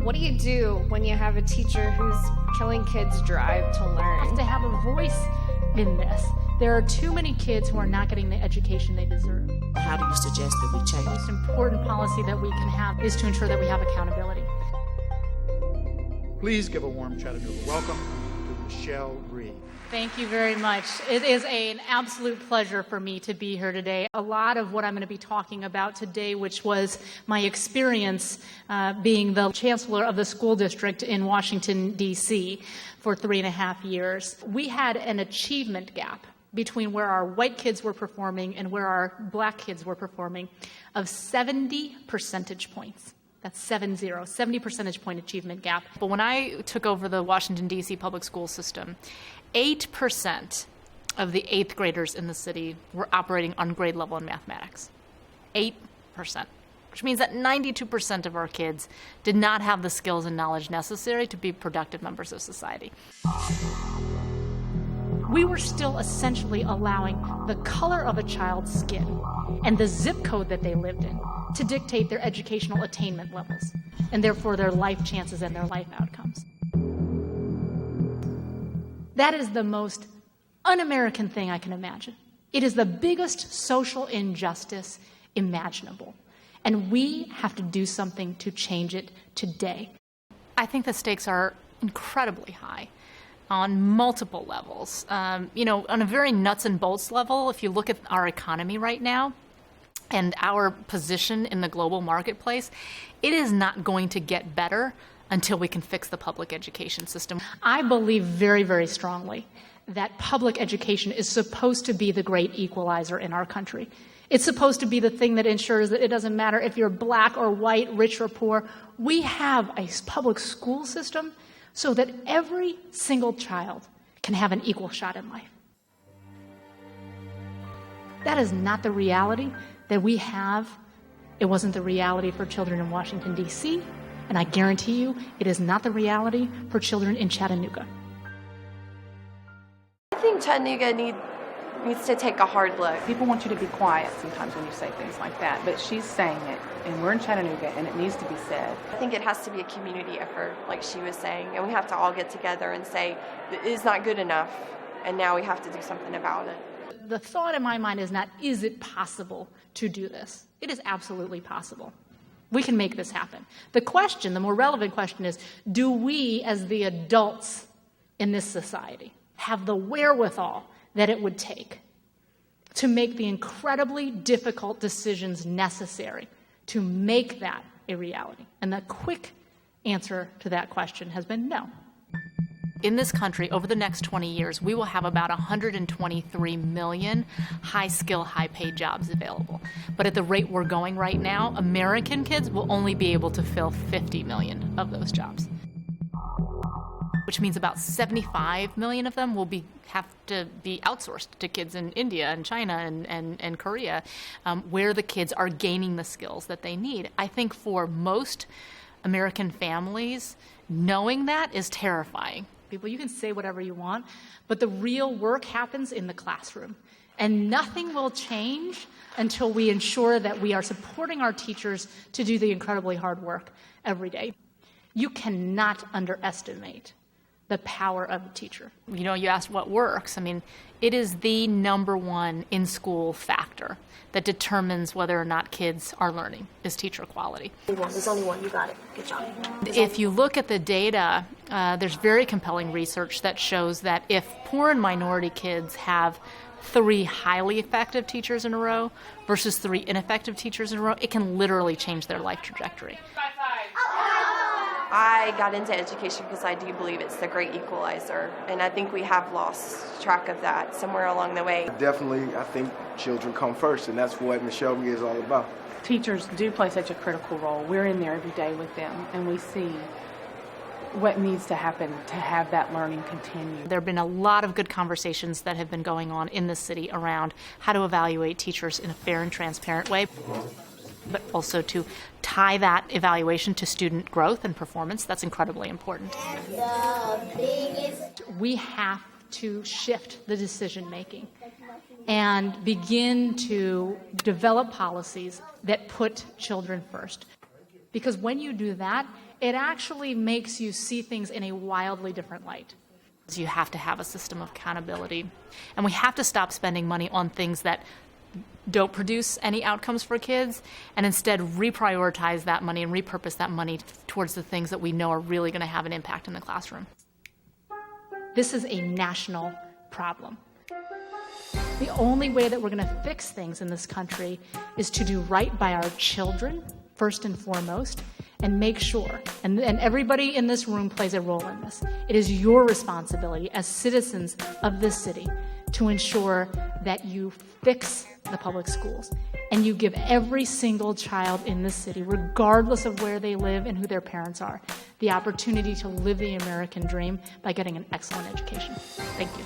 What do you do when you have a teacher who's killing kids' drive to learn? Have to have a voice in this. There are too many kids who are not getting the education they deserve. How do you suggest that we change? The most important policy that we can have is to ensure that we have accountability. Please give a warm Chattanooga welcome to Michelle Rhee. Thank you very much. It is an absolute pleasure for me to be here today. A lot of what I'm going to be talking about today, which was my experience being the chancellor of the school district in Washington, D.C. for 3.5 years. We had an achievement gap between where our white kids were performing and where our black kids were performing of 70 percentage points. That's 70 percentage point achievement gap. But when I took over the Washington, D.C. public school system, 8% of the 8th graders in the city were operating on grade level in mathematics. 8%, which means that 92% of our kids did not have the skills and knowledge necessary to be productive members of society. We were still essentially allowing the color of a child's skin and the zip code that they lived in to dictate their educational attainment levels, and therefore their life chances and their life outcomes. That is the most un-American thing I can imagine. It is the biggest social injustice imaginable, and we have to do something to change it today. I think the stakes are incredibly high on multiple levels. On a very nuts and bolts level, if you look at our economy right now and our position in the global marketplace, it is not going to get better until we can fix the public education system. I believe very, very strongly that public education is supposed to be the great equalizer in our country. It's supposed to be the thing that ensures that it doesn't matter if you're black or white, rich or poor. We have a public school system so that every single child can have an equal shot in life. That is not the reality that we have. It wasn't the reality for children in Washington, D.C., and I guarantee you it is not the reality for children in Chattanooga. I think Chattanooga needs to take a hard look. People want you to be quiet sometimes when you say things like that, but she's saying it, and we're in Chattanooga, and it needs to be said. I think it has to be a community effort, like she was saying, and we have to all get together and say, it is not good enough, and now we have to do something about it. The thought in my mind is not, is it possible to do this? It is absolutely possible. We can make this happen. The question, the more relevant question is, do we as the adults in this society have the wherewithal that it would take to make the incredibly difficult decisions necessary to make that a reality? And the quick answer to that question has been no. In this country, over the next 20 years, we will have about 123 million high-skill, high-paid jobs available. But at the rate we're going right now, American kids will only be able to fill 50 million of those jobs, which means about 75 million of them will have to be outsourced to kids in India and China and Korea, where the kids are gaining the skills that they need. I think for most American families, knowing that is terrifying. People, you can say whatever you want, but the real work happens in the classroom. And nothing will change until we ensure that we are supporting our teachers to do the incredibly hard work every day. You cannot underestimate the power of a teacher. You asked what works. It is the number one in-school factor that determines whether or not kids are learning is teacher quality. There's only one. You got it. Good job. If you look at the data, there's very compelling research that shows that if poor and minority kids have 3 highly effective teachers in a row versus 3 ineffective teachers in a row, it can literally change their life trajectory. I got into education because I do believe it's the great equalizer, and I think we have lost track of that somewhere along the way. Definitely, I think children come first, and that's what Michelle Rhee is all about. Teachers do play such a critical role. We're in there every day with them, and we see what needs to happen to have that learning continue. There have been a lot of good conversations that have been going on in the city around how to evaluate teachers in a fair and transparent way, but also to tie that evaluation to student growth and performance. That's incredibly important. We have to shift the decision making and begin to develop policies that put children first. Because when you do that, it actually makes you see things in a wildly different light. You have to have a system of accountability, and we have to stop spending money on things that don't produce any outcomes for kids, and instead reprioritize that money and repurpose that money towards the things that we know are really going to have an impact in the classroom. This is a national problem. The only way that we're going to fix things in this country is to do right by our children, first and foremost, and make sure, and everybody in this room plays a role in this. It is your responsibility as citizens of this city to ensure that you fix the public schools and you give every single child in this city, regardless of where they live and who their parents are, the opportunity to live the American dream by getting an excellent education. Thank you.